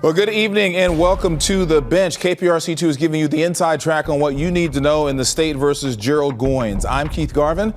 Well, good evening and welcome to the bench. KPRC2 is giving you the inside track on what you need to know in the state versus Gerald Goines. I'm Keith Garvin.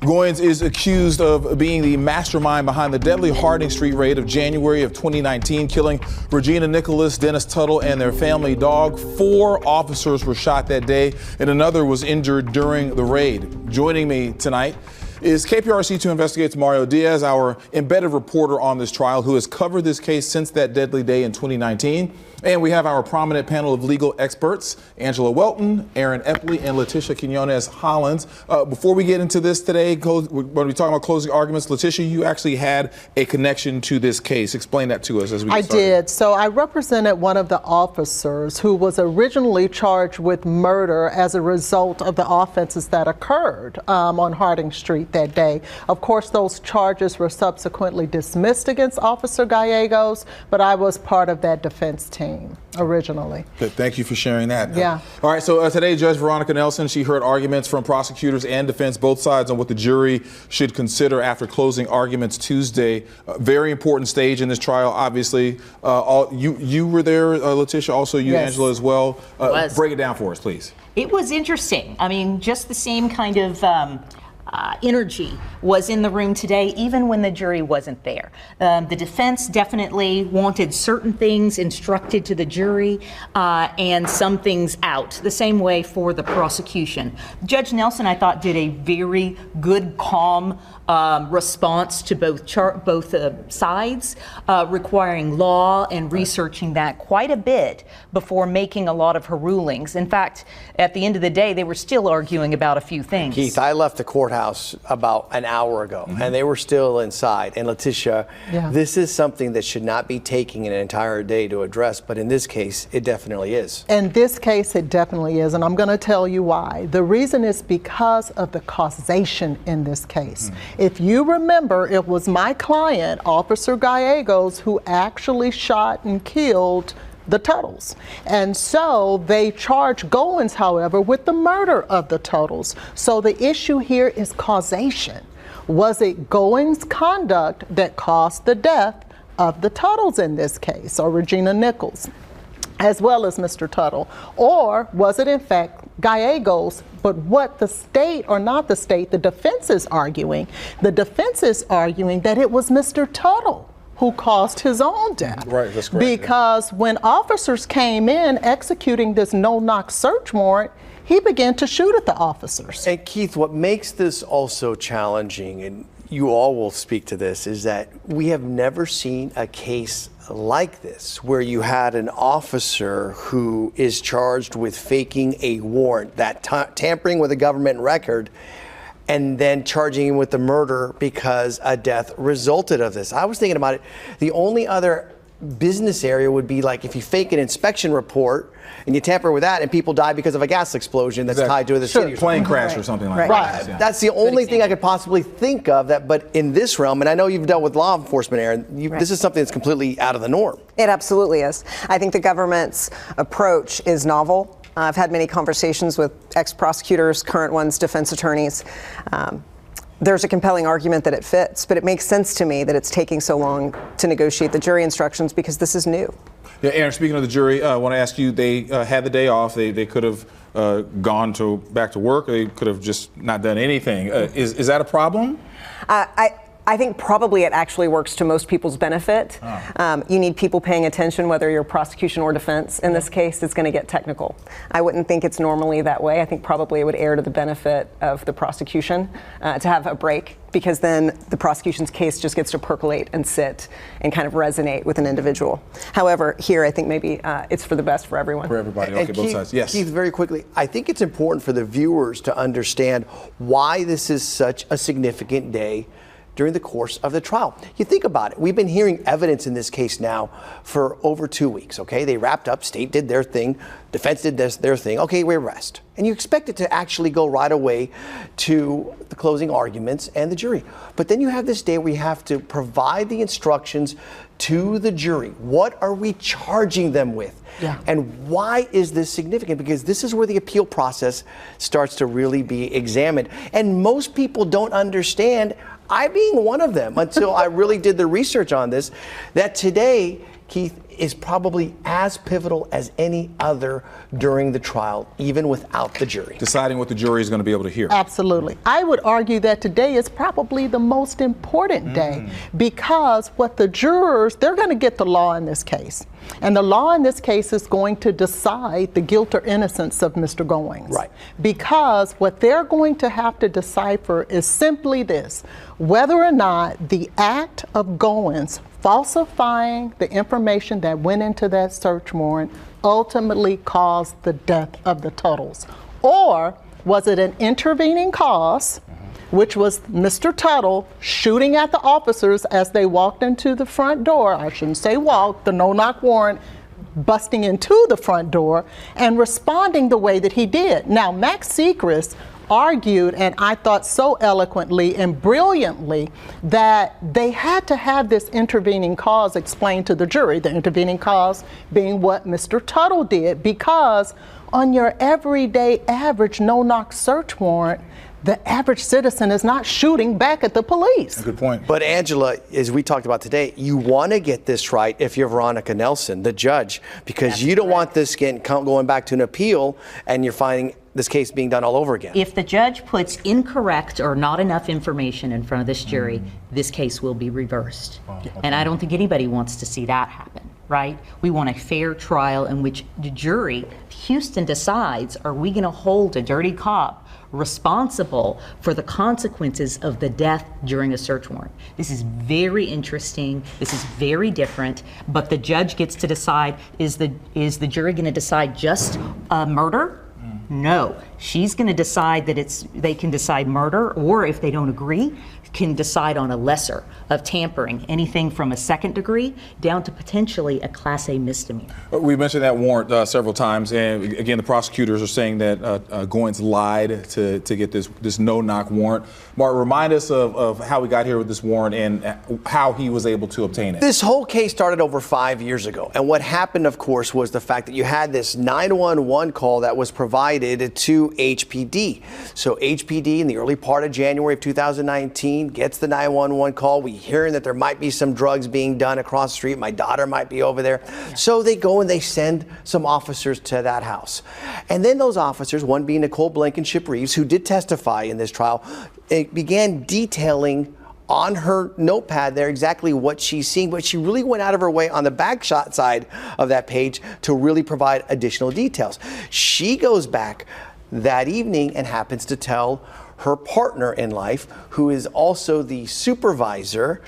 Goines is accused of being the mastermind behind the deadly Harding Street raid of January of 2019, killing Regina Nicholas, Dennis Tuttle, and their family dog. 4 officers were shot that day, and another was injured during the raid. Joining me tonight is KPRC2 investigates Mario Diaz, our embedded reporter on this trial, who has covered this case since that deadly day in 2019. And we have our prominent panel of legal experts, Angela Welton, Aaron Epley, and Letitia Quinones-Hollins. Before we get into this today, we're going to be talking about closing arguments. Letitia, you actually had a connection to this case. Explain that to us as we get started. I did. So I represented one of the officers who was originally charged with murder as a result of the offenses that occurred on Harding Street that day. Of course, those charges were subsequently dismissed against Officer Gallegos, but I was part of that defense team originally. Good. Thank you for sharing that. Yeah. All right. So today, Judge Veronica Nelson, she heard arguments from prosecutors and defense, both sides, on what the jury should consider after closing arguments Tuesday. Very important stage in this trial, obviously. You were there, Letitia, also you, Yes. Angela, as well. Break it down for us, please. It was interesting. I mean, just the same kind of energy was in the room today, even when the jury wasn't there. The defense definitely wanted certain things instructed to the jury and some things out, the same way for the prosecution. Judge Nelson, I thought, did a very good, calm response to both sides, requiring law and researching that quite a bit before making a lot of her rulings. In fact, at the end of the day, they were still arguing about a few things. Keith, I left the courthouse about an hour ago, and they were still inside. And Letitia, this is something that should not be taking an entire day to address, but in this case, it definitely is. In this case, it definitely is, and I'm going to tell you why. The reason is because of the causation in this case. If you remember, it was my client, Officer Gallegos, who actually shot and killed the Tuttles. And so they charged Goines, however, with the murder of the Tuttles. So the issue here is causation. Was it Goines' conduct that caused the death of the Tuttles in this case, or Regina Nichols, as well as Mr. Tuttle? Or was it in fact Gallegos? But what the state, or not the state, the defense is arguing. The defense is arguing that it was Mr. Tuttle who caused his own death. Right, that's correct. Because when officers came in executing this no-knock search warrant, he began to shoot at the officers. And Keith, what makes this also challenging, and you all will speak to this, is that we have never seen a case like this where you had an officer who is charged with faking a warrant, that tampering with a government record, and then charging him with the murder because a death resulted of this. I was thinking about it. The only other business area would be like if you fake an inspection report and you tamper with that and people die because of a gas explosion that's tied to the city. Plane crash or something like that. Right. Yeah. That's the only thing I could possibly think of that, but in this realm, and I know you've dealt with law enforcement, Aaron, this is something that's completely out of the norm. It absolutely is. I think the government's approach is novel. I've had many conversations with ex-prosecutors, current ones, defense attorneys. There's a compelling argument that it fits, but it makes sense to me that it's taking so long to negotiate the jury instructions because this is new. Yeah, Aaron, speaking of the jury, I want to ask you, they had the day off. They could have gone back to work. They could have just not done anything. Is that a problem? I think probably it actually works to most people's benefit. You need people paying attention, whether you're prosecution or defense. In this case, it's going to get technical. I wouldn't think it's normally that way. I think probably it would err to the benefit of the prosecution to have a break, because then the prosecution's case just gets to percolate and sit and kind of resonate with an individual. However, here I think maybe it's for the best for everyone. For everybody, okay, both sides. Yes. Keith, very quickly, I think it's important for the viewers to understand why this is such a significant day during the course of the trial. You think about it. We've been hearing evidence in this case now for over 2 weeks, okay? They wrapped up, state did their thing, defense did their thing, okay, we rest. And you expect it to actually go right away to the closing arguments and the jury. But then you have this day where you have to provide the instructions to the jury. What are we charging them with? Yeah. And why is this significant? Because this is where the appeal process starts to really be examined. And most people don't understand, I being one of them, until I really did the research on this, that today, Keith, is probably as pivotal as any other during the trial, even without the jury. Deciding what the jury is going to be able to hear. Absolutely. I would argue that today is probably the most important day, because what the jurors, they're going to get the law in this case. And the law in this case is going to decide the guilt or innocence of Mr. Goines. Right. Because what they're going to have to decipher is simply this: whether or not the act of Goines falsifying the information that went into that search warrant ultimately caused the death of the Tuttles. Or was it an intervening cause, which was Mr. Tuttle shooting at the officers as they walked into the front door? I shouldn't say walked, the no-knock warrant busting into the front door and responding the way that he did. Now, Max Sechrist argued, and I thought so eloquently and brilliantly, that they had to have this intervening cause explained to the jury, the intervening cause being what Mr. Tuttle did, because on your everyday average no-knock search warrant, the average citizen is not shooting back at the police. Good point. But Angela, as we talked about today, you want to get this right if you're Veronica Nelson, the judge, because you don't want this going back to an appeal and you're finding this case being done all over again. If the judge puts incorrect or not enough information in front of this jury, this case will be reversed. And I don't think anybody wants to see that happen, right? We want a fair trial in which the jury, Houston decides, are we going to hold a dirty cop responsible for the consequences of the death during a search warrant? This is very interesting. This is very different. But the judge gets to decide: is the jury going to decide just murder? No, she's going to decide that they can decide murder, or if they don't agree, can decide on a lesser of tampering, anything from a second degree down to potentially a Class A misdemeanor. We mentioned that warrant several times, and again, the prosecutors are saying that Goines lied to get this no-knock warrant. Mark, remind us of how we got here with this warrant and how he was able to obtain it. This whole case started over 5 years ago, and what happened, of course, was the fact that you had this 911 call that was provided to HPD. So HPD, in the early part of January of 2019, gets the 911 call. We hearing that there might be some drugs being done across the street. My daughter might be over there. So they go and they send some officers to that house. And then those officers, one being Nicole Blankenship Reeves, who did testify in this trial, began detailing on her notepad there exactly what she's seeing, but she really went out of her way on the back shot side of that page to really provide additional details. She goes back that evening and happens to tell her partner in life, who is also the supervisor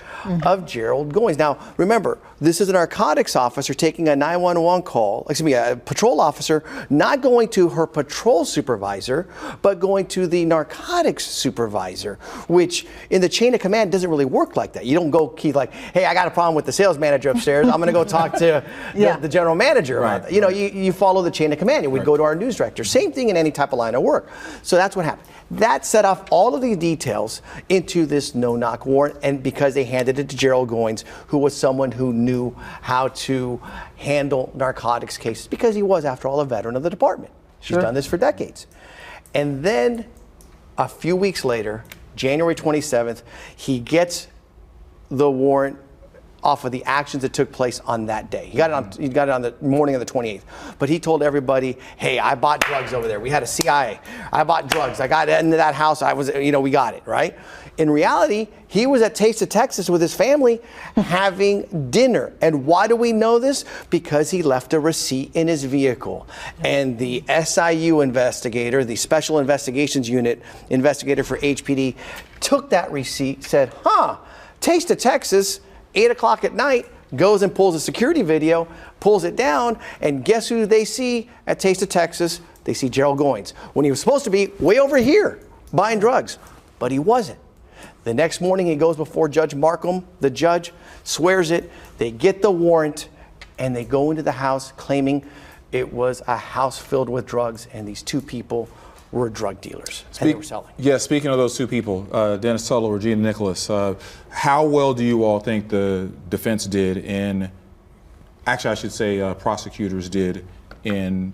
of Gerald Goines. Now, remember, this is a narcotics officer taking a 911 call, a patrol officer, not going to her patrol supervisor, but going to the narcotics supervisor, which in the chain of command doesn't really work like that. You don't go, Keith, like, hey, I got a problem with the sales manager upstairs. I'm going to go talk to the general manager about that. You know, you follow the chain of command. We'd go to our news director. Same thing in any type of line of work. So that's what happened. That set off all of these details into this no-knock warrant, and because they handed it to Gerald Goines, who was someone who knew how to handle narcotics cases, because he was, after all, a veteran of the department. He's done this for decades. And then a few weeks later, January 27th, he gets the warrant off of the actions that took place on that day. He got it on the morning of the 28th. But he told everybody, hey, I bought drugs over there. We had a CIA. I bought drugs. I got into that house. We got it, right? In reality, he was at Taste of Texas with his family having dinner. And why do we know this? Because he left a receipt in his vehicle. And the SIU investigator, the Special Investigations Unit investigator for HPD, took that receipt, said, Taste of Texas, 8 o'clock at night, goes and pulls a security video, pulls it down, and guess who they see at Taste of Texas? They see Gerald Goines, when he was supposed to be way over here buying drugs, but he wasn't. The next morning he goes before Judge Markham, the judge, swears it, they get the warrant, and they go into the house claiming it was a house filled with drugs, and these two people were drug dealers and they were selling. Yeah, speaking of those two people, Dennis Tuttle or Regina Nicholas, how well do you all think the defense did in, actually I should say prosecutors did in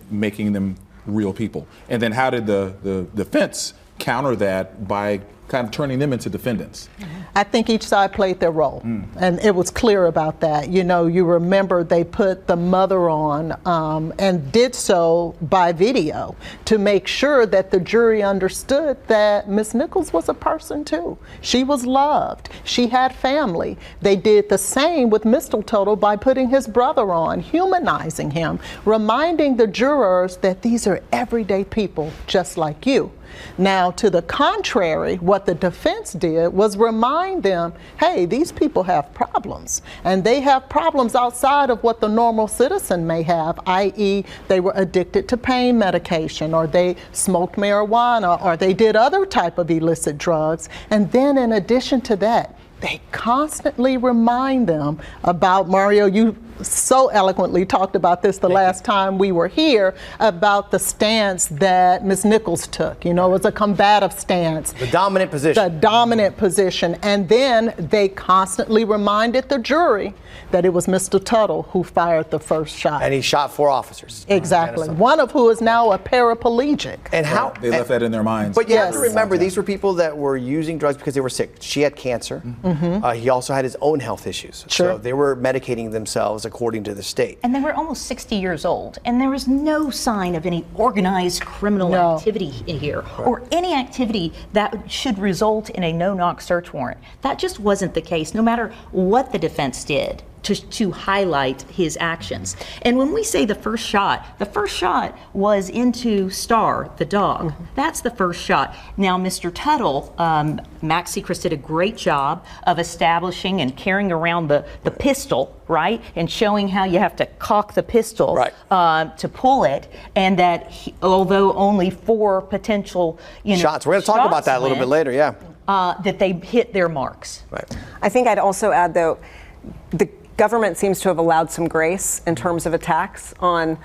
making them real people? And then how did the defense counter that by kind of turning them into defendants? I think each side played their role, and it was clear about that. You know, you remember they put the mother on and did so by video to make sure that the jury understood that Ms. Nichols was a person too. She was loved. She had family. They did the same with Mr. Tuttle by putting his brother on, humanizing him, reminding the jurors that these are everyday people just like you. Now, to the contrary, what the defense did was remind them, hey, these people have problems, and they have problems outside of what the normal citizen may have, i.e. they were addicted to pain medication, or they smoked marijuana, or they did other type of illicit drugs. And then in addition to that, they constantly remind them about, Mario, you so eloquently talked about this the last time we were here, about the stance that Ms. Nichols took. You know, it was a combative stance. The dominant position. The dominant position. And then they constantly reminded the jury that it was Mr. Tuttle who fired the first shot. And he shot 4 officers. Exactly. One of who is now a paraplegic. And how They left that in their minds. But you have to remember, these were people that were using drugs because they were sick. She had cancer. He also had his own health issues. Sure. So they were medicating themselves according to the state. And they were almost 60 years old, and there was no sign of any organized criminal activity here, or any activity that should result in a no-knock search warrant. That just wasn't the case, no matter what the defense did to highlight his actions. And when we say the first shot was into Star, the dog. That's the first shot. Now, Mr. Tuttle, Max Sechrest did a great job of establishing and carrying around the pistol, right? And showing how you have to cock the pistol to pull it, and that although only 4 potential shots, we're going to talk about that a little bit later, that they hit their marks. Right. I think I'd also add, though, the government seems to have allowed some grace in terms of attacks on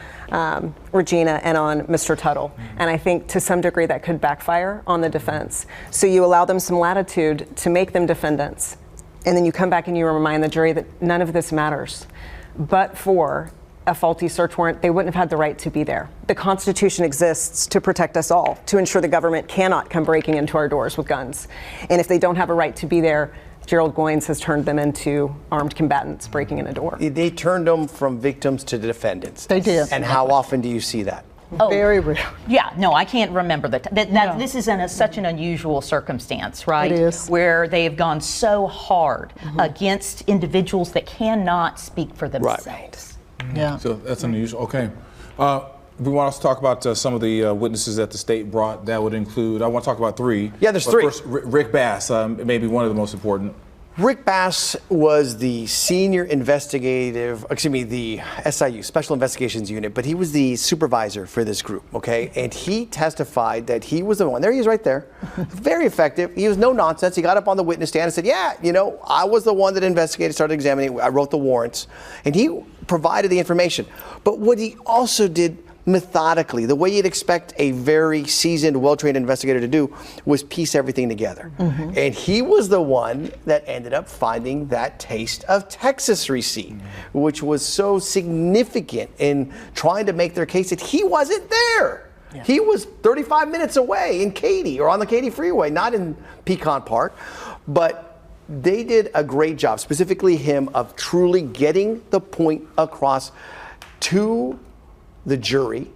Regina and on Mr. Tuttle. And I think to some degree that could backfire on the defense. So you allow them some latitude to make them defendants. And then you come back and you remind the jury that none of this matters. But for a faulty search warrant, they wouldn't have had the right to be there. The Constitution exists to protect us all, to ensure the government cannot come breaking into our doors with guns. And if they don't have a right to be there, Gerald Goines has turned them into armed combatants breaking in a door. They turned them from victims to defendants. They did. And how often do you see that? Very rare. Yeah, no, I can't remember that. This is such an unusual circumstance, right? It is. Where they have gone so hard against individuals that cannot speak for themselves. Yeah. So that's unusual. Okay. We want to talk about some of the witnesses that the state brought. That would include, I want to talk about 3. Yeah, there's 3. First, Rick Bass, maybe one of the most important. Rick Bass was the senior the SIU, Special Investigations Unit, but he was the supervisor for this group, okay? And he testified that he was the one, there he is right there, very effective. He was no nonsense. He got up on the witness stand and said, yeah, I was the one that investigated, started examining, I wrote the warrants, and he provided the information. But what he also did methodically, the way you'd expect a very seasoned, well-trained investigator to do, was piece everything together. And he was the one that ended up finding that Taste of Texas receipt, which was so significant in trying to make their case that he wasn't there. Yeah. He was 35 minutes away in Katy, or on the Katy Freeway, not in Pecan Park. But they did a great job, specifically him, of truly getting the point across to the jury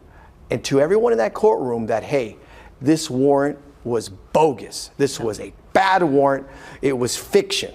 and to everyone in that courtroom that, hey, this warrant was bogus. This was a bad warrant. It was fiction.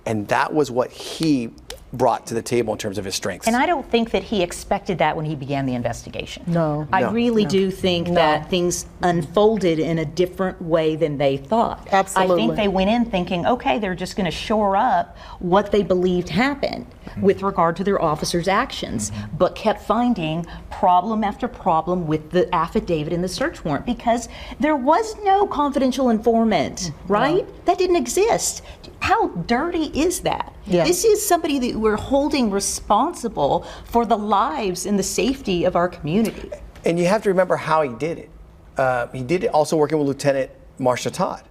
And that was what he brought to the table in terms of his strengths. And I don't think that he expected that when he began the investigation. No. I really do think that things unfolded in a different way than they thought. Absolutely. I think they went in thinking, okay, they're just going to shore up what they believed happened with regard to their officers' actions, but kept finding problem after problem with the affidavit in the search warrant, because there was no confidential informant, right? No. That didn't exist. How dirty is that? Yeah. This is somebody that we're holding responsible for the lives and the safety of our community. And you have to remember how he did it. he did it also working with Lieutenant Marcia Todd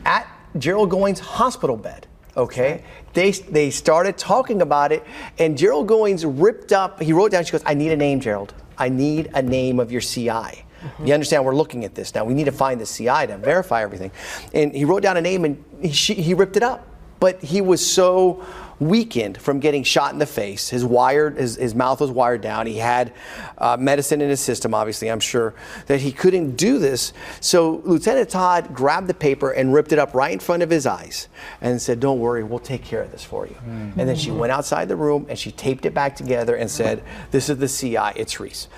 at Gerald Goines' hospital bed. Okay, they started talking about it, and Gerald Goines ripped up. He wrote down. She goes, "I need a name, Gerald. I need a name of your CI." You understand? We're looking at this now. We need to find the CI to verify everything. And he wrote down a name, and he ripped it up. But he was so weakened from getting shot in the face. His mouth was wired down. He had medicine in his system, obviously, I'm sure, that he couldn't do this. So Lieutenant Todd grabbed the paper and ripped it up right in front of his eyes and said, "Don't worry, we'll take care of this for you." And then she went outside the room and she taped it back together and said, "This is the CI, it's Reese."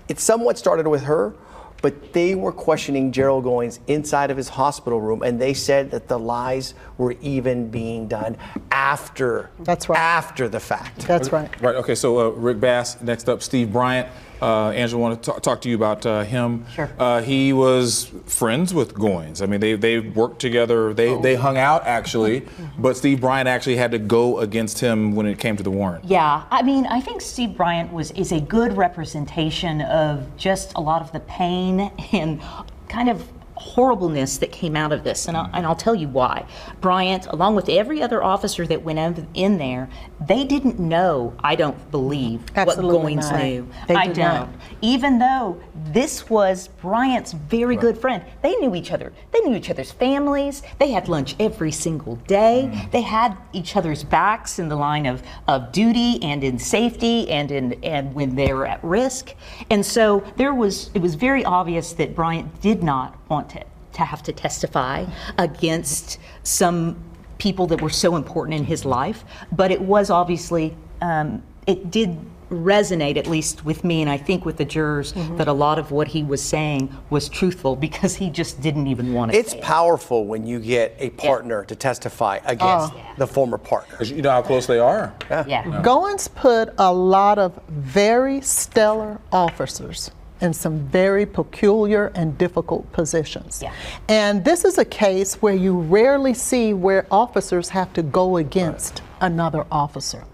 It somewhat started with her, but they were questioning Gerald Goines inside of his hospital room, and they said that the lies were even being done after. That's right. After the fact. That's right. Right. Okay. So Rick Bass. Next up, Steve Bryant. Angela, I want to talk to you about him. Sure. He was friends with Goines. I mean, they worked together. They hung out actually, but Steve Bryant actually had to go against him when it came to the warrant. Yeah, I mean, I think Steve Bryant is a good representation of just a lot of the pain and kind of horribleness that came out of this, and I'll tell you why. Bryant, along with every other officer that went in there, they didn't know, I don't believe, Absolutely what Goines not. knew. They I did don't. not. Even though this was Bryant's very good friend. They knew each other. They knew each other's families. They had lunch every single day. They had each other's backs in the line of duty and in safety and when they were at risk. And so it was very obvious that Bryant did not want to have to testify against some people that were so important in his life, but it was obviously, it did resonate, at least with me and I think with the jurors, that a lot of what he was saying was truthful because he just didn't even want to It's say it. powerful when you get a partner to testify against the former partner. 'Cause you know how close they are. Yeah. Goines put a lot of very stellar officers in some very peculiar and difficult positions. Yeah. And this is a case where you rarely see where officers have to go against another officer.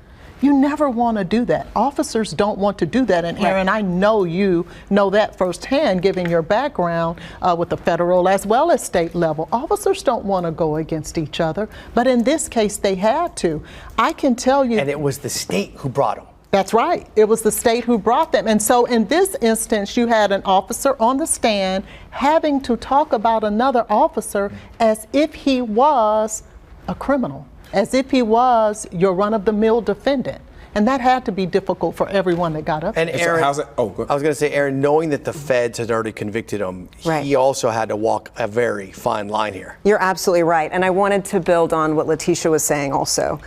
You never want to do that. Officers don't want to do that. And Aaron, I know you know that firsthand, given your background with the federal as well as state level. Officers don't want to go against each other, but in this case, they had to. I can tell you. And it was the state who brought him. That's right. It was the state who brought them. And so in this instance, you had an officer on the stand having to talk about another officer as if he was a criminal, as if he was your run-of-the-mill defendant. And that had to be difficult for everyone that got up And there. Aaron, how's it? Oh, go I was going to say, Aaron, knowing that the feds had already convicted him, Right. he also had to walk a very fine line here. You're absolutely right. And I wanted to build on what Letitia was saying also.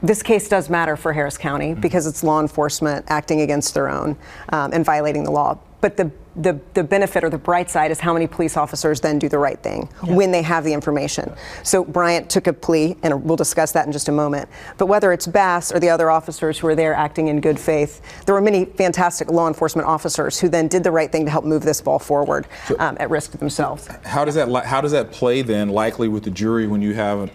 This case does matter for Harris County because it's law enforcement acting against their own and violating the law. But the benefit or the bright side is how many police officers then do the right thing when they have the information. So Bryant took a plea, and we'll discuss that in just a moment. But whether it's Bass or the other officers who are there acting in good faith, there were many fantastic law enforcement officers who then did the right thing to help move this ball forward at risk to themselves. How does that play then likely with the jury when you have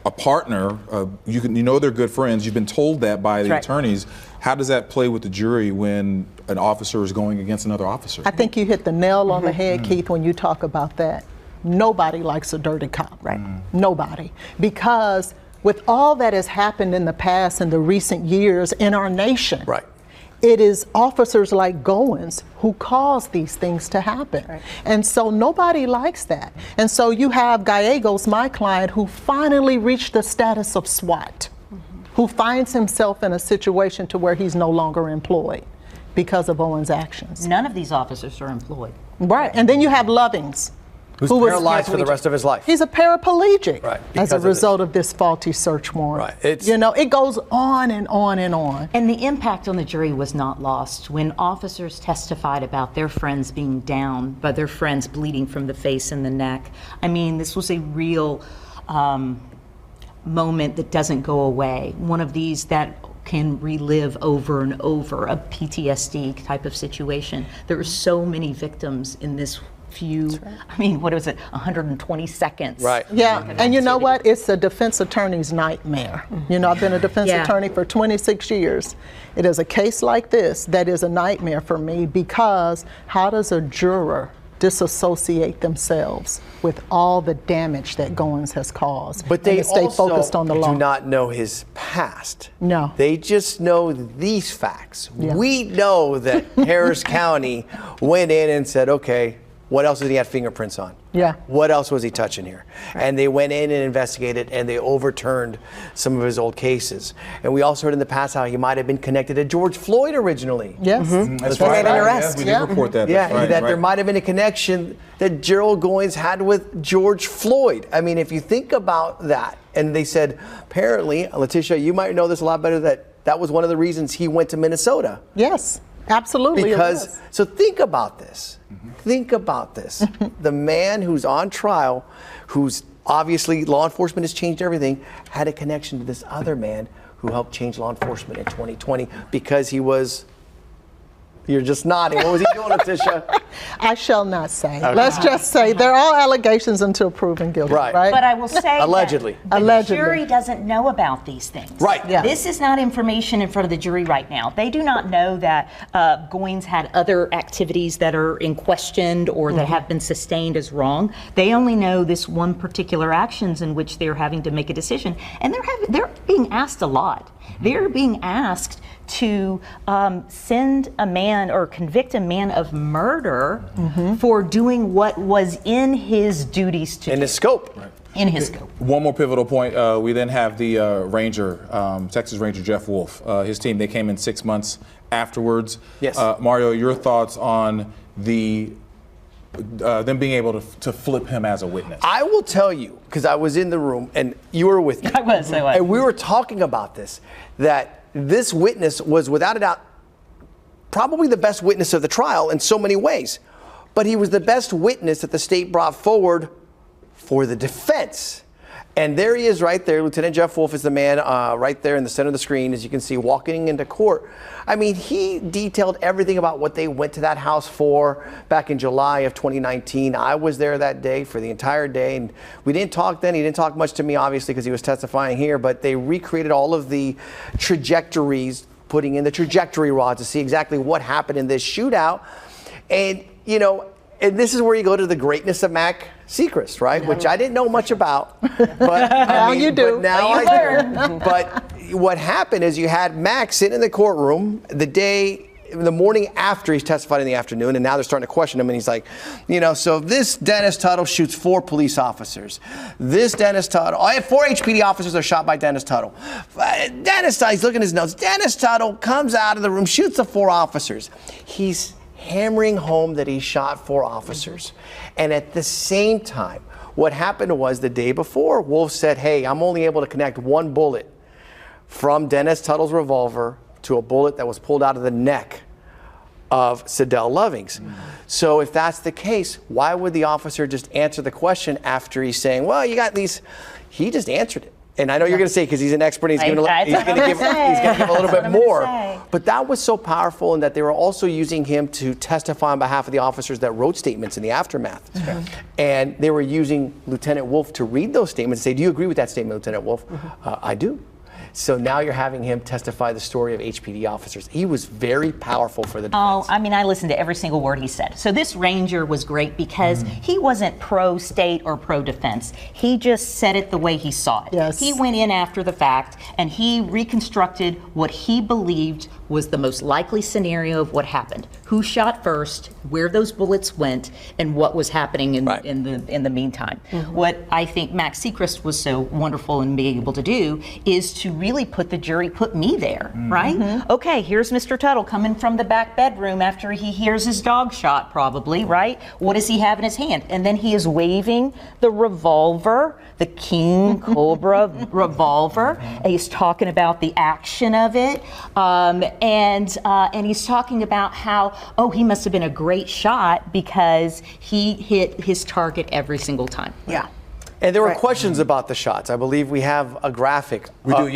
a partner? You know they're good friends. You've been told that by the attorneys. How does that play with the jury when an officer is going against another officer? I think you hit the nail on the head, Keith, when you talk about that. Nobody likes a dirty cop. Right. Nobody. Because with all that has happened in the past and the recent years in our nation, Right. it is officers like Goines who cause these things to happen. Right. And so nobody likes that. And so you have Gallegos, my client, who finally reached the status of SWAT, who finds himself in a situation to where he's no longer employed because of Owen's actions. None of these officers are employed. Right. And then you have Lovings, Who's who was paralyzed for the rest of his life. He's a paraplegic Right, as because a of result of this faulty search warrant. Right, You know, it goes on and on and on. And the impact on the jury was not lost when officers testified about their friends being down, by their friends bleeding from the face and the neck. I mean, this was a real moment that doesn't go away. One of these that can relive over and over, a PTSD type of situation. There were so many victims in this few, I mean, what was it, 120 seconds? Right. Yeah, and you know what? It's a defense attorney's nightmare. You know, I've been a defense attorney for 26 years. It is a case like this that is a nightmare for me because how does a juror disassociate themselves with all the damage that Goines has caused. But they and to stay also focused on the law. do not know his past. No. They just know these facts. Yeah. We know that Harris County went in and said, okay, what else did he have fingerprints on? Yeah. What else was he touching here? And they went in and investigated, and they overturned some of his old cases. And we also heard in the past how he might have been connected to George Floyd originally. Yes. That's They right. made an Yeah, arrest. we did Yeah. report that. Yeah, That's right, that there right. might have been a connection that Gerald Goines had with George Floyd. I mean, if you think about that, and they said, apparently, Letitia, you might know this a lot better, that was one of the reasons he went to Minnesota. Yes, absolutely. it Because, was. so think about this. Think about this. The man who's on trial, who's obviously law enforcement has changed everything, had a connection to this other man who helped change law enforcement in 2020 because he was. You're just nodding. What was he doing, Letitia? I shall not say. Let's just say they're all allegations until proven guilty. Right. But I will say Allegedly. that the Allegedly. jury doesn't know about these things. Right. Yeah. This is not information in front of the jury right now. They do not know that Goines had other activities that are in question or that have been sustained as wrong. They only know this one particular actions in which they're having to make a decision, and they're being asked a lot. They're being asked to send a man or convict a man of murder for doing what was in his duties to In do. his scope. In his scope. One more pivotal point. We then have the Ranger, Texas Ranger Jeff Wolf. His team, they came in 6 months afterwards. Yes. Mario, your thoughts on them being able to flip him as a witness? I will tell you, because I was in the room and you were with me. I was. And we were talking about this, that this witness was without a doubt probably the best witness of the trial in so many ways. But he was the best witness that the state brought forward for the defense. And there he is right there. Lieutenant Jeff Wolf is the man right there in the center of the screen, as you can see, walking into court. I mean, he detailed everything about what they went to that house for back in July of 2019. I was there that day for the entire day, and we didn't talk then. He didn't talk much to me, obviously, because he was testifying here, but they recreated all of the trajectories, putting in the trajectory rods to see exactly what happened in this shootout. And, you know, and this is where you go to the greatness of Mac Sechrest, right? Which I didn't know much about, but Now you do. But now But you I do. But what happened is you had Mac sitting in the courtroom the morning after he's testified in the afternoon, and now they're starting to question him, and he's like, you know, so this Dennis Tuttle shoots 4 police officers. This Dennis Tuttle, I have 4 HPD officers are shot by Dennis Tuttle. Dennis Tuttle, he's looking at his notes. Dennis Tuttle comes out of the room, shoots the 4 officers. He's hammering home that he shot 4 officers. And at the same time, what happened was the day before, Wolf said, hey, I'm only able to connect 1 bullet from Dennis Tuttle's revolver to a bullet that was pulled out of the neck of Sidell Lovings. So if that's the case, why would the officer just answer the question after he's saying, well, you got these? He just answered it. And I know you're going to say, because he's an expert, he's going to give a little bit more. But that was so powerful, in that they were also using him to testify on behalf of the officers that wrote statements in the aftermath. And they were using Lieutenant Wolf to read those statements and say, do you agree with that statement, Lieutenant Wolf? I do. So now you're having him testify the story of HPD officers. He was very powerful for the defense. Oh, I mean, I listened to every single word he said. So this Ranger was great because he wasn't pro-state or pro-defense. He just said it the way he saw it. Yes. He went in after the fact, and he reconstructed what he believed was the most likely scenario of what happened. Who shot first, where those bullets went, and what was happening in the meantime. What I think Max Sechrest was so wonderful in being able to do is to really put the jury, put me there, right? Okay, here's Mr. Tuttle coming from the back bedroom after he hears his dog shot, probably, right? What does he have in his hand? And then he is waving the revolver, the King Cobra revolver. And he's talking about the action of it. And he's talking about how, oh, he must have been a great shot because he hit his target every single time. Yeah. And there were questions about the shots. I believe we have a graphic of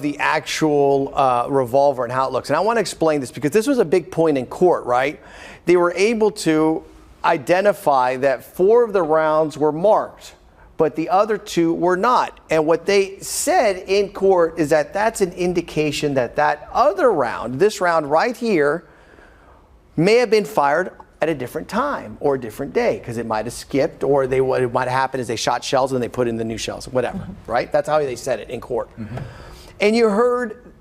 the actual revolver and how it looks. And I want to explain this because this was a big point in court, right? They were able to identify that 4 of the rounds were marked, but the other 2 were not. And what they said in court is that that's an indication that that other round, this round right here, may have been fired at a different time or a different day, because it might have skipped, or what might have happened is they shot shells and they put in the new shells, whatever, right? That's how they said it in court. And you heard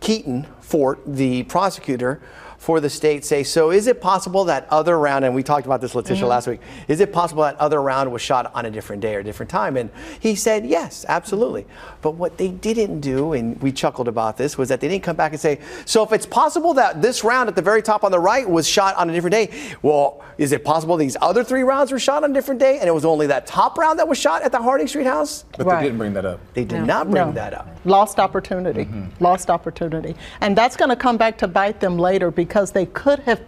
Keaton Fort, the prosecutor for the state, say, so is it possible that other round, and we talked about this, Letitia, last week, is it possible that other round was shot on a different day or a different time? And he said, yes, absolutely. But what they didn't do, and we chuckled about this, was that they didn't come back and say, so if it's possible that this round at the very top on the right was shot on a different day, well, is it possible these other 3 rounds were shot on a different day, and it was only that top round that was shot at the Harding Street house? But they didn't bring that up. They did not bring that up. Lost opportunity. Lost opportunity. And that's going to come back to bite them later, because they could have,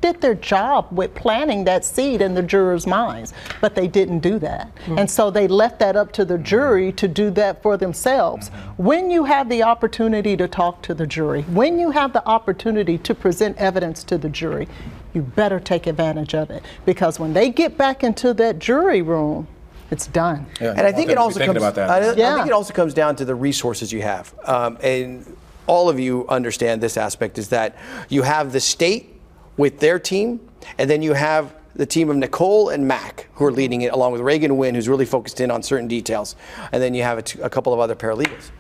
did their job with planting that seed in the jurors' minds, but they didn't do that. And so they left that up to the jury to do that for themselves. When you have the opportunity to talk to the jury, when you have the opportunity to present evidence to the jury, you better take advantage of it, because when they get back into that jury room, it's done. Yeah, and I think it also comes. I think it also comes down to the resources you have, and all of you understand this aspect, is that you have the state with their team, and then you have the team of Nicole and Mac, who are leading it, along with Reagan Wynn, who's really focused in on certain details, and then you have a couple of other paralegals.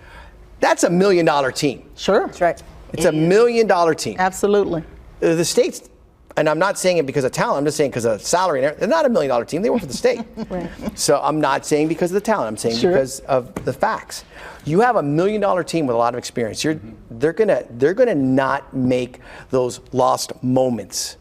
That's $1 million team. Sure. That's right. It's $1 million team. Absolutely. The state's, and I'm not saying it because of talent, I'm just saying because of salary. They're not $1 million team, they work for the state. Right. So I'm not saying because of the talent, I'm saying because of the facts. You have $1 million team with a lot of experience. They're gonna not make those lost moments.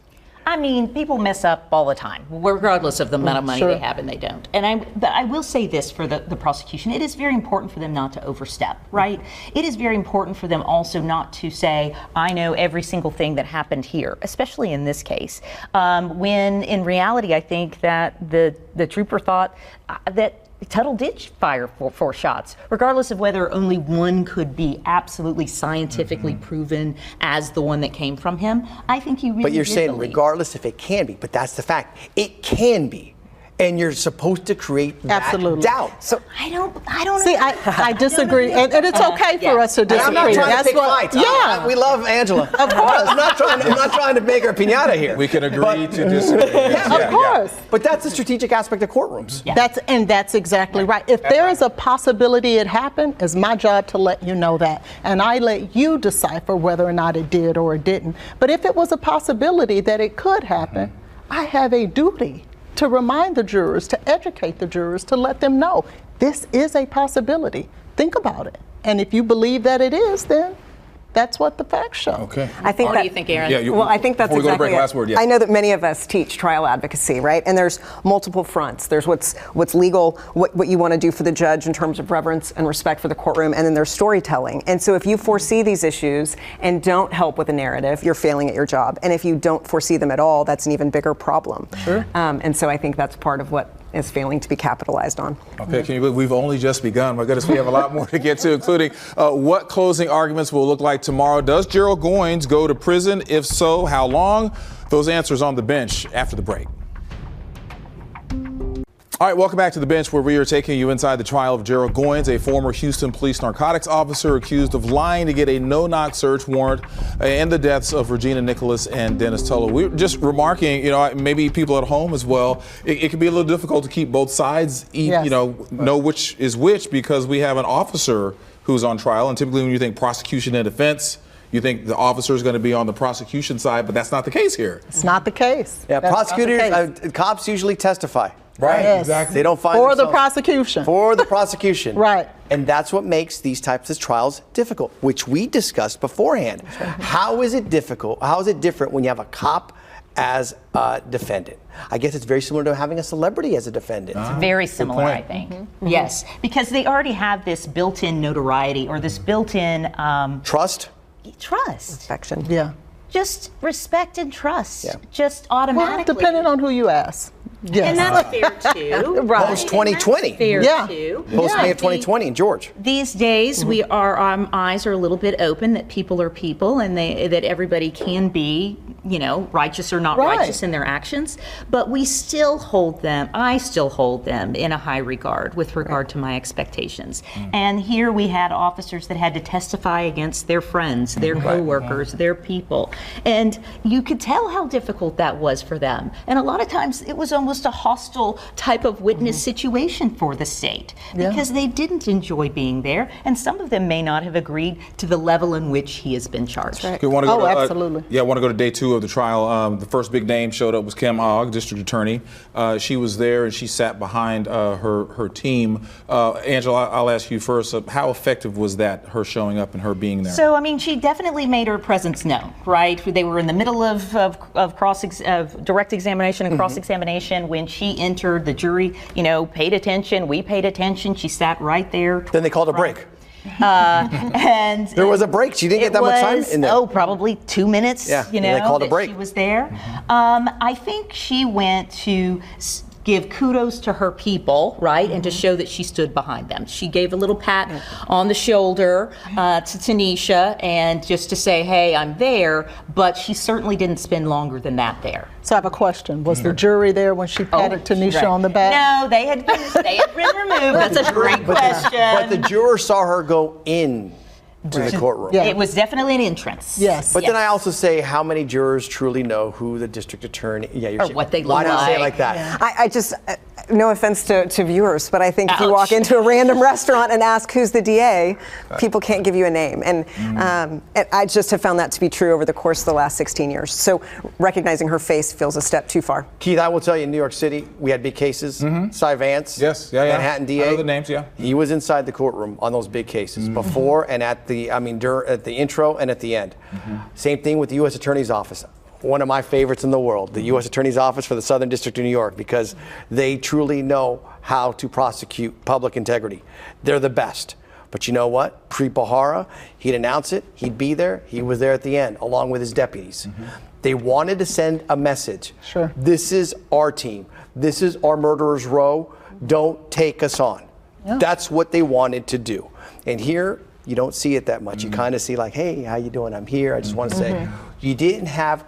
I mean, people mess up all the time, regardless of the amount of money they have and they don't. But I will say this for the prosecution. It is very important for them not to overstep, right? It is very important for them also not to say, I know every single thing that happened here, especially in this case. When in reality, I think that the trooper thought that Tuttle did fire 4 shots, regardless of whether only one could be absolutely scientifically proven as the one that came from him. I think he really But you're did saying believe. regardless if it can be, but that's the fact. It can be. And you're supposed to create that doubt. So I don't See, I disagree, and it's okay for us to disagree. I'm not trying to pick fights. Yeah, we love Angela. Of course. I'm not trying to make her pinata here. We can agree to disagree. Of course. But that's the strategic aspect of courtrooms. Yeah. That's exactly right. If there is a possibility it happened, it's my job to let you know that, and I let you decipher whether or not it did or it didn't. But if it was a possibility that it could happen, I have a duty to remind the jurors, to educate the jurors, to let them know this is a possibility. Think about it. And if you believe that it is, then that's what the facts show. Okay. I think What do you think, Aaron? Yeah, Well, I think that's before we go to exactly break, last word, yes. I know that many of us teach trial advocacy, right? And there's multiple fronts. There's what's legal, what you want to do for the judge in terms of reverence and respect for the courtroom, and then there's storytelling. And so if you foresee these issues and don't help with a narrative, you're failing at your job. And if you don't foresee them at all, that's an even bigger problem. Sure. And so I think that's part of what is failing to be capitalized on. Okay, can you believe we've only just begun? My goodness, we have a lot more to get to, including what closing arguments will look like tomorrow. Does Gerald Goines go to prison? If so, how long? Those answers on the bench after the break. All right, welcome back to the bench, where we are taking you inside the trial of Gerald Goines, a former Houston police narcotics officer accused of lying to get a no-knock search warrant and the deaths of Regina Nicholas and Dennis Tullo. We were just remarking, maybe people at home as well, it can be a little difficult to keep both sides, know which is which, because we have an officer who's on trial, and typically when you think prosecution and defense, you think the officer is going to be on the prosecution side, but that's not the case here. It's not the case. Yeah, That's prosecutors, cops usually testify. Right, Yes. exactly. They don't find For the themselves- prosecution. For the prosecution. Right. And that's what makes these types of trials difficult, which we discussed beforehand. How is it difficult? How is it different when you have a cop as a defendant? I guess it's very similar to having a celebrity as a defendant. Very similar, point. I think. Yes, because they already have this built-in notoriety or this built-in Trust? trust. Affection. Yeah. Just respect and trust. Yeah. Just Well, automatically. depending on who you ask. Yes. And that's fair too. Right. Post 2020. Fair Yeah. too. Post May of The- 2020 in George. These days, we are our eyes are a little bit open that people are people, and that everybody can be, righteous or not Right. righteous in their actions. But we still hold them. I still hold them in a high regard with regard to my expectations. And here we had officers that had to testify against their friends, their coworkers, their people, and you could tell how difficult that was for them. And a lot of times, it was almost a hostile type of witness situation for the state because they didn't enjoy being there, and some of them may not have agreed to the level in which he has been charged. Right. Okay, want to go to, absolutely. I want to go to day 2 of the trial. The first big name showed up was Kim Ogg, district attorney. She was there and she sat behind her team. Angela, I'll ask you first. How effective was that, her showing up and her being there? So, she definitely made her presence known, right? They were in the middle of direct examination and cross-examination when she entered. The jury, paid attention. We paid attention. She sat right there. Then they called a break. And There was a break. She didn't get that much time in there. Oh, probably 2 minutes. Yeah, and they called a that break. She was there. I think she went to give kudos to her people, right, and to show that she stood behind them. She gave a little pat on the shoulder to Tanisha, and just to say, "Hey, I'm there." But she certainly didn't spend longer than that there. So I have a question. Was the jury there when she patted Tanisha on the back? No, they had been removed. That's a great question. But the juror saw her go in to the courtroom. Yeah. It was definitely an entrance. Yes. But then I also say, how many jurors truly know who the district attorney? Yeah, you're Or what they Why look not say it like. like that? I just, no offense to viewers, but I think if you Ouch. walk into a random restaurant and ask who's the DA, people can't give you a name. And I just have found that to be true over the course of the last 16 years. So recognizing her face feels a step too far. Keith, I will tell you, in New York City, we had big cases. Cy Vance, Yes, yeah. Manhattan DA. I know the names, yeah. He was inside the courtroom on those big cases before and at the intro and at the end. Same thing with the U.S. Attorney's Office. One of my favorites in the world, the U.S. Attorney's Office for the Southern District of New York, because they truly know how to prosecute public integrity. They're the best. But you know what? Preet Bharara, he'd announce it, he'd be there, he was there at the end, along with his deputies. They wanted to send a message. Sure. This is our team. This is our murderer's row. Don't take us on. Yeah. That's what they wanted to do. And here, you don't see it that much. You kind of see like, hey, how you doing? I'm here. I just want to say, you didn't have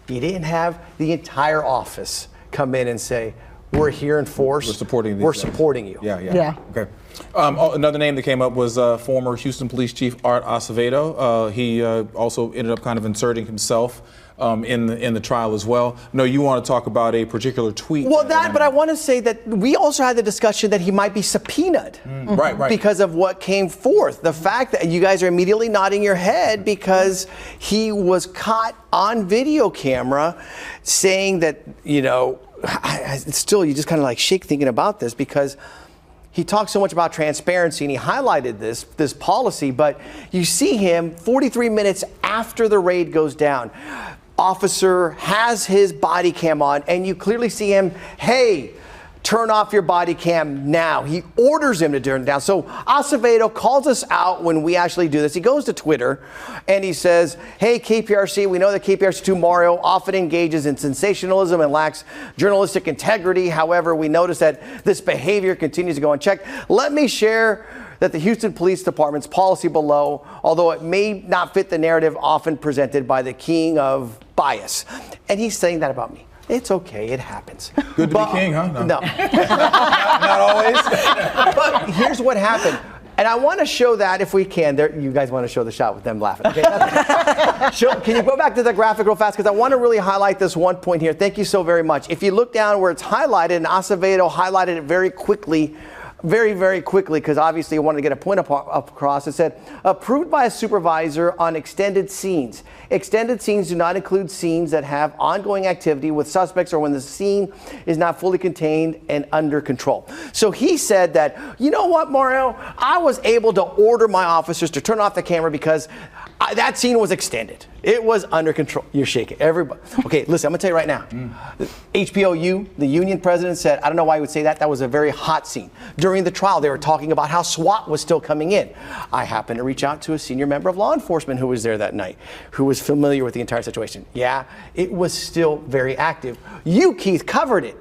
the entire office come in and say, we're here in force. We're supporting these We're guys. supporting you. Yeah. Okay. Another name that came up was former Houston Police Chief Art Acevedo. He also ended up kind of inserting himself in the trial as well. No, you want to talk about a particular tweet. Well, but I want to say that we also had the discussion that he might be subpoenaed. Right. Because of what came forth. The fact that you guys are immediately nodding your head because he was caught on video camera saying that, still you just kind of like shake thinking about this because he talks so much about transparency and he highlighted this policy, but you see him 43 minutes after the raid goes down. Officer has his body cam on and you clearly see him, hey, turn off your body cam now. He orders him to turn it down. So Acevedo calls us out when we actually do this. He goes to Twitter and he says, hey, KPRC, we know that KPRC2 Mario often engages in sensationalism and lacks journalistic integrity. However, we notice that this behavior continues to go unchecked. Let me share that the Houston Police Department's policy below, although it may not fit the narrative often presented by the king of bias. And he's saying that about me. It's okay, it happens. Good to be king, huh? No. Not always. But here's what happened. And I want to show that if we can. You guys want to show the shot with them laughing. Okay? Can you go back to the graphic real fast? Because I want to really highlight this one point here. Thank you so very much. If you look down where it's highlighted, and Acevedo highlighted it very quickly, very quickly, because obviously he wanted to get a point up across. It said, approved by a supervisor on extended scenes. Extended scenes do not include scenes that have ongoing activity with suspects or when the scene is not fully contained and under control. So he said that, you know what, Mario? I was able to order my officers to turn off the camera because that scene was extended. It was under control. You're shaking. Everybody. Okay, listen, I'm going to tell you right now. HPOU, the union president said, I don't know why he would say that. That was a very hot scene. During the trial, they were talking about how SWAT was still coming in. I happened to reach out to a senior member of law enforcement who was there that night, who was familiar with the entire situation. Yeah, it was still very active. You, Keith, covered it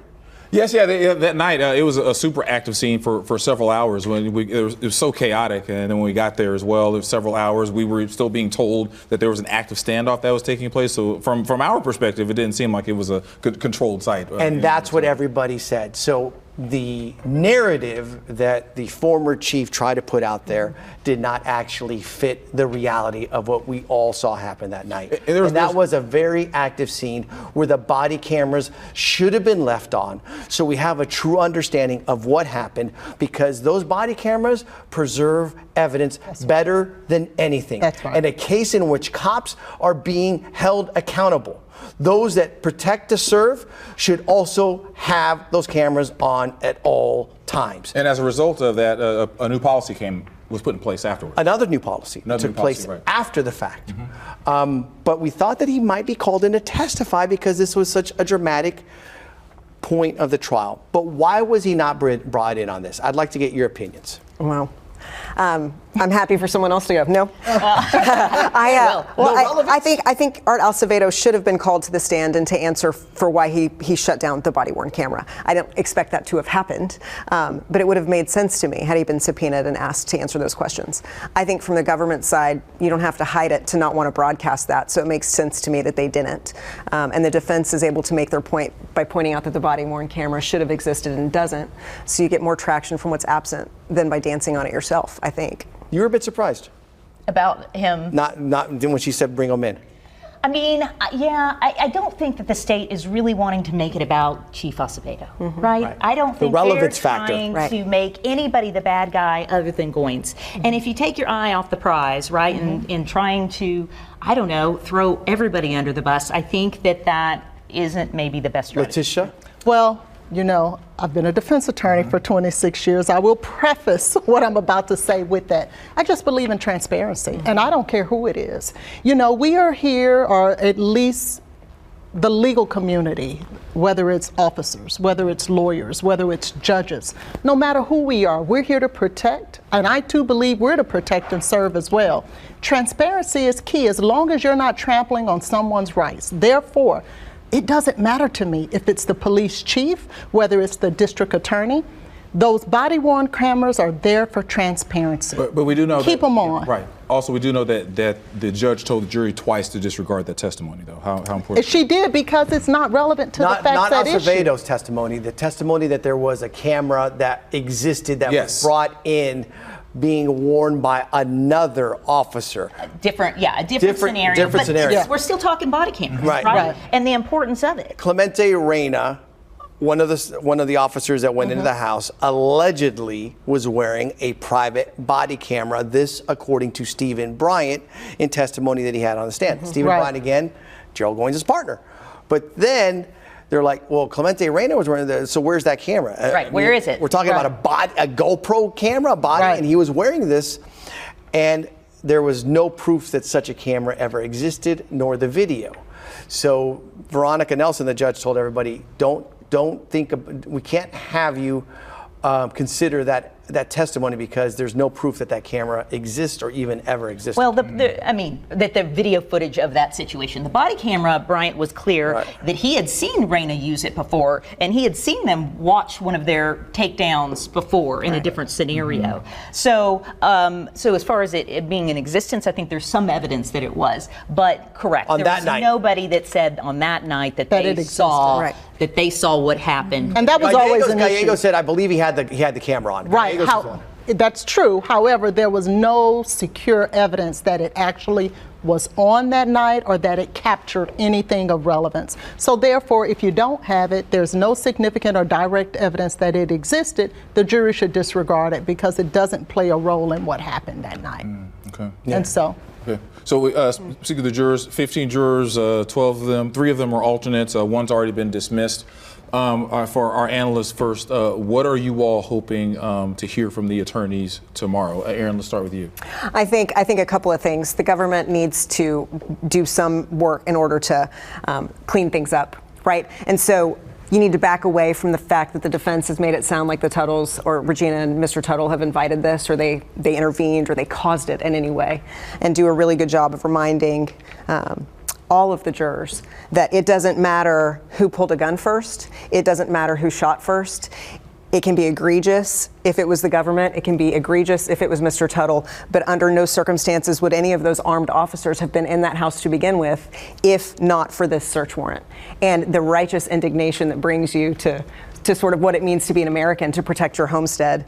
Yes, that night it was a super active scene for several hours. When it was so chaotic, and then when we got there as well, there was several hours. We were still being told that there was an active standoff that was taking place. So from our perspective, it didn't seem like it was a controlled site. And that's what everybody said. So the narrative that the former chief tried to put out there did not actually fit the reality of what we all saw happen that night. And that was a very active scene where the body cameras should have been left on, so we have a true understanding of what happened, because those body cameras preserve evidence better than anything. That's right. And a case in which cops are being held accountable. Those that protect to serve should also have those cameras on at all times. And as a result of that, a new policy was put in place afterwards. Another new policy took place after the fact. But we thought that he might be called in to testify because this was such a dramatic point of the trial. But why was he not brought in on this? I'd like to get your opinions. Wow. I'm happy for someone else to go. No, I think Art Acevedo should have been called to the stand and to answer for why he shut down the body-worn camera. I don't expect that to have happened, but it would have made sense to me had he been subpoenaed and asked to answer those questions. I think from the government side, you don't have to hide it to not want to broadcast that, so it makes sense to me that they didn't. And the defense is able to make their point by pointing out that the body-worn camera should have existed and doesn't, so you get more traction from what's absent than by dancing on it yourself, I think. You were a bit surprised About him. not when she said bring him in. I mean, I don't think that the state is really wanting to make it about Chief Acevedo, right? I don't think relevance they're factor. trying Right. to make anybody the bad guy other than Goines. And if you take your eye off the prize, right, in trying to, I don't know, throw everybody under the bus, I think that isn't maybe the best strategy. Letitia? Well, you know, I've been a defense attorney for 26 years. I will preface what I'm about to say with that. I just believe in transparency, and I don't care who it is. You know, we are here, or at least the legal community, whether it's officers, whether it's lawyers, whether it's judges, no matter who we are, we're here to protect, and I too believe we're to protect and serve as well. Transparency is key as long as you're not trampling on someone's rights. Therefore, it doesn't matter to me if it's the police chief, whether it's the district attorney. Those body-worn cameras are there for transparency. But we do know Keep them on. Right. Also, we do know that the judge told the jury twice to disregard that testimony, though. How important? She did, because it's not relevant to the facts Not at issue. Acevedo's testimony. The testimony that there was a camera that existed that was brought in, being worn by another officer. A different scenario. Different scenario. We're still talking body cameras, Right. And the importance of it. Clemente Reyna, one of the officers that went into the house, allegedly was wearing a private body camera. This, according to Stephen Bryant, in testimony that he had on the stand. Stephen Bryant, again, Gerald Goines' partner. But then they're like, well, Clemente Reyna was wearing so where's that camera? Right, where is it? We're talking about a GoPro camera, and he was wearing this, and there was no proof that such a camera ever existed, nor the video. So Veronica Nelson, the judge, told everybody, don't think we can't have you consider that testimony because there's no proof that camera exists or even ever existed. Well, that the video footage of that situation, the body camera, Bryant was clear that he had seen Reyna use it before, and he had seen them watch one of their takedowns before in a different scenario. So as far as it being in existence, I think there's some evidence that it was, but correct. On there that was night. nobody that said on that night that they saw that they saw what happened. And that was always an issue. Gallego said, I believe he had the camera on. Right. That's true. However, there was no secure evidence that it actually was on that night or that it captured anything of relevance. So therefore, if you don't have it, there's no significant or direct evidence that it existed, the jury should disregard it because it doesn't play a role in what happened that night. Okay. And so. Okay. So speaking of the jurors, 15 jurors, 12 of them, 3 of them are alternates. One's already been dismissed. For our analysts first, what are you all hoping to hear from the attorneys tomorrow? Aaron, let's start with you. I think a couple of things. The government needs to do some work in order to clean things up, right? And so you need to back away from the fact that the defense has made it sound like the Tuttles or Regina and Mr. Tuttle have invited this, or they intervened, or they caused it in any way, and do a really good job of reminding all of the jurors, that it doesn't matter who pulled a gun first, it doesn't matter who shot first. It can be egregious if it was the government, it can be egregious if it was Mr. Tuttle, but under no circumstances would any of those armed officers have been in that house to begin with if not for this search warrant. And the righteous indignation that brings you to sort of what it means to be an American, to protect your homestead,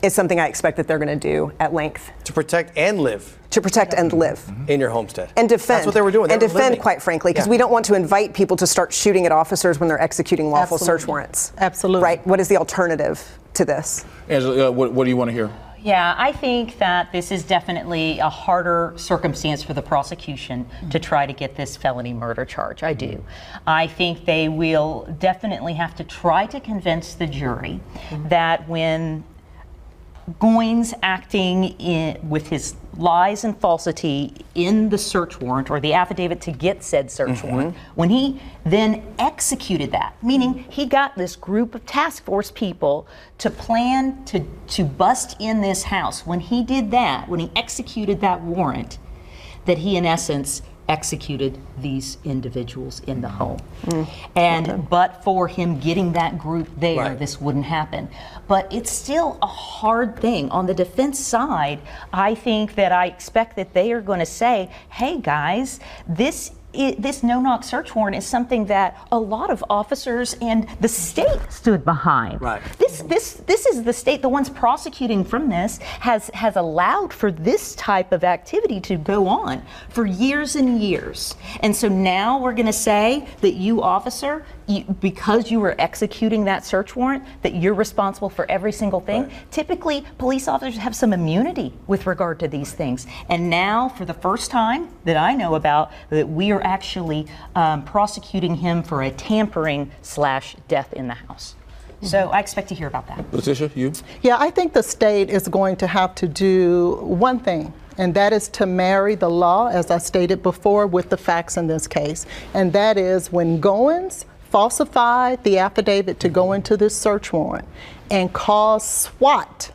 is something I expect that they're going to do at length. To protect and live. To protect and live. In your homestead. And defend. That's what they were doing. And defend, quite frankly, because we don't want to invite people to start shooting at officers when they're executing lawful Absolutely. search warrants. Absolutely. Right? What is the alternative to this? Angela, what do you want to hear? Yeah, I think that this is definitely a harder circumstance for the prosecution to try to get this felony murder charge. I do. I think they will definitely have to try to convince the jury that when Goines acting with his lies and falsity in the search warrant or the affidavit to get said search warrant, when he then executed that, meaning he got this group of task force people to plan to bust in this house, when he did that, when he executed that warrant, that he in essence executed these individuals in the home. But for him getting that group there, this wouldn't happen. But it's still a hard thing. On the defense side, I think that I expect that they are going to say, hey guys, this no-knock search warrant is something that a lot of officers and the state stood behind. Right. This is the state, the ones prosecuting from this, has allowed for this type of activity to go on for years and years. And so now we're going to say that you, officer, because you were executing that search warrant, that you're responsible for every single thing. Right. Typically, police officers have some immunity with regard to these things. And now, for the first time that I know about, that we are actually prosecuting him for a tampering/death in the house. So I expect to hear about that. Letitia, you? Yeah, I think the state is going to have to do one thing, and that is to marry the law, as I stated before, with the facts in this case. And that is when Goines falsified the affidavit to go into this search warrant and caused SWAT,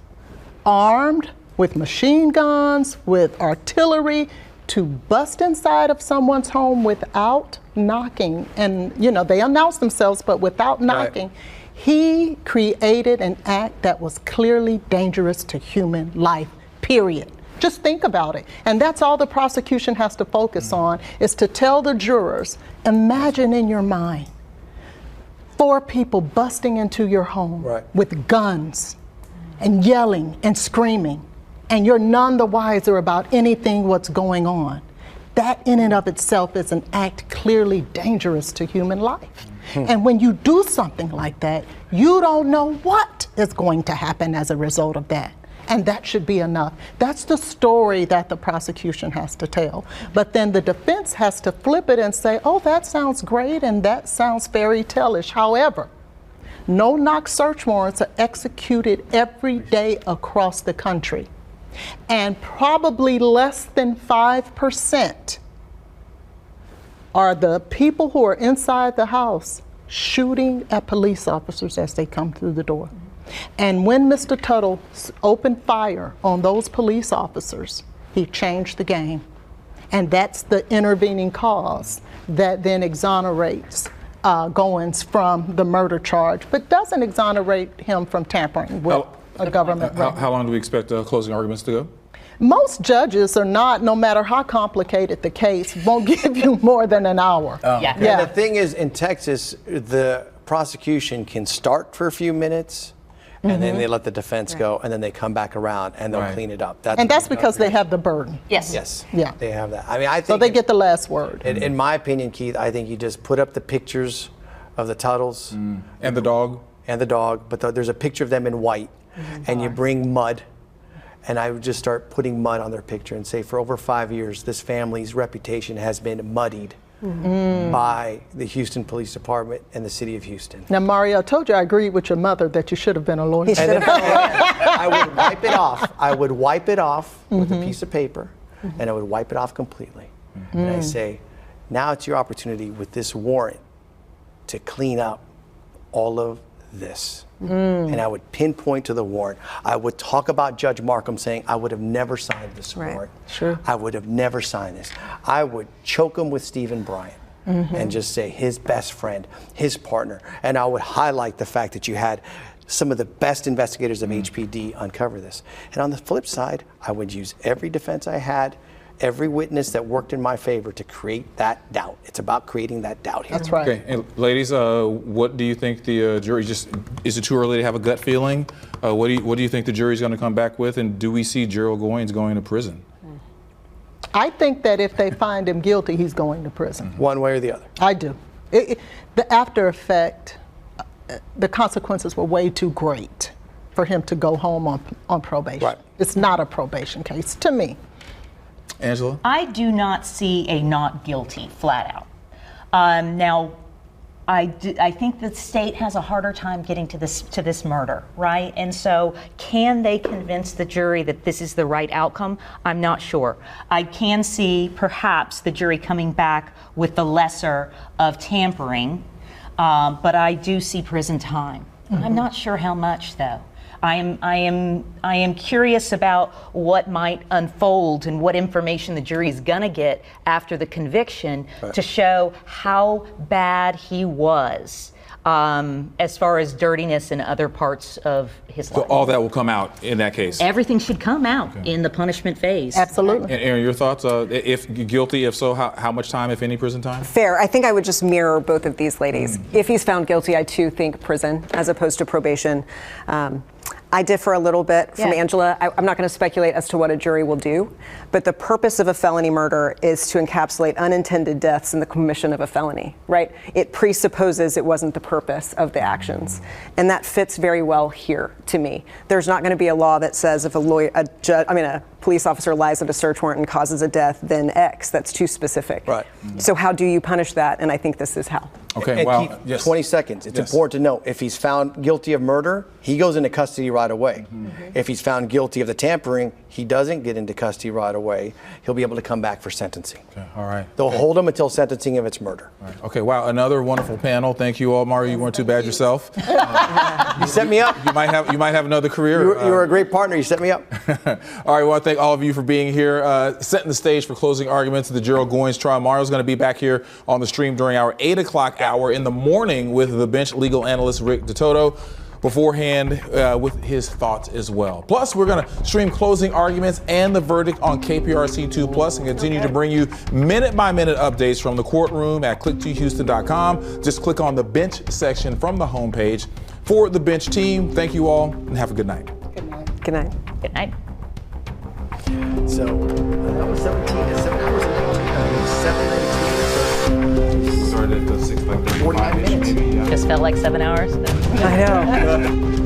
armed with machine guns, with artillery, to bust inside of someone's home without knocking. And, you know, they announced themselves, but without knocking. Right. He created an act that was clearly dangerous to human life, period. Just think about it. And that's all the prosecution has to focus on, is to tell the jurors, imagine in your mind 4 people busting into your home with guns and yelling and screaming, and you're none the wiser about anything what's going on. That in and of itself is an act clearly dangerous to human life. And when you do something like that, you don't know what is going to happen as a result of that. And that should be enough. That's the story that the prosecution has to tell. But then the defense has to flip it and say, oh, that sounds great and that sounds fairy tale-ish. However, no-knock search warrants are executed every day across the country. And probably less than 5% are the people who are inside the house shooting at police officers as they come through the door. And when Mr. Tuttle opened fire on those police officers, he changed the game. And that's the intervening cause that then exonerates Goines from the murder charge, but doesn't exonerate him from tampering with a government. How long do we expect closing arguments to go? Most judges are not, no matter how complicated the case, won't give you more than an hour. Yeah. And the thing is, in Texas, the prosecution can start for a few minutes, and then they let the defense go, and then they come back around and they'll clean it up. That's because they have the burden. Yes. Yes. Yeah. They have that. I mean, I think so they get the last word. In my opinion, Keith, I think you just put up the pictures of the Tuttles and the dog. But there's a picture of them in white, and you bring mud. And I would just start putting mud on their picture and say, for over 5 years, this family's reputation has been muddied by the Houston Police Department and the city of Houston. Now, Mario, I told you I agreed with your mother that you should have been a lawyer. And then I would wipe it off. I would wipe it off with a piece of paper, and I would wipe it off completely. And I say, now it's your opportunity with this warrant to clean up all of this. And I would pinpoint to the warrant. I would talk about Judge Markham saying, I would have never signed this warrant. Sure. I would have never signed this. I would choke him with Stephen Bryant and just say his best friend, his partner. And I would highlight the fact that you had some of the best investigators of HPD uncover this. And on the flip side, I would use every defense I had, every witness that worked in my favor to create that doubt. It's about creating that doubt here. That's right. Okay, and ladies, what do you think the jury is it too early to have a gut feeling? What do you think the jury's going to come back with, and do we see Gerald Goines going to prison? I think that if they find him guilty, he's going to prison. One way or the other. I do. The after effect, the consequences were way too great for him to go home on probation. Right. It's not a probation case to me. Angela? I do not see a not guilty, flat out. Now, I think the state has a harder time getting to this murder, right? And so, can they convince the jury that this is the right outcome? I'm not sure. I can see perhaps the jury coming back with the lesser of tampering, but I do see prison time. I'm not sure how much, though. I am curious about what might unfold and what information the jury is going to get after the conviction to show how bad he was as far as dirtiness and other parts of his life. So all that will come out in that case? Everything should come out in the punishment phase. Absolutely. And Aaron, your thoughts? If guilty, if so, how much time, if any, prison time? Fair. I think I would just mirror both of these ladies. If he's found guilty, I too think prison as opposed to probation. I differ a little bit from Angela. I'm not going to speculate as to what a jury will do, but the purpose of a felony murder is to encapsulate unintended deaths in the commission of a felony, right? It presupposes it wasn't the purpose of the actions. And that fits very well here to me. There's not going to be a law that says if a police officer lies at a search warrant and causes a death, then X. That's too specific. Right. So how do you punish that? And I think this is how. Okay, And well, Keith, yes. 20 seconds. It's important to know, if he's found guilty of murder, he goes into custody right away. If he's found guilty of the tampering, he doesn't get into custody right away. He'll be able to come back for sentencing. Okay, all right. They'll hold him until sentencing if it's murder. Okay, wow, another wonderful panel. Thank you all. Mario, you weren't too bad yourself. You set me up. You might have another career. You were a great partner. You set me up. All right, well, I thank all of you for being here, setting the stage for closing arguments of the Gerald Goines trial. Mario's going to be back here on the stream during our 8 o'clock hour in the morning with the bench legal analyst Rick DeToto beforehand with his thoughts as well. Plus, we're going to stream closing arguments and the verdict on KPRC2 Plus and continue to bring you minute-by-minute updates from the courtroom at click2houston.com. Just click on the bench section from the homepage. For the bench team, thank you all and have a good night. Good night. Good night. Good night. So that was 17 hours and 7:19. Started at 6:30. 49 minutes. Just felt like 7 hours. I know.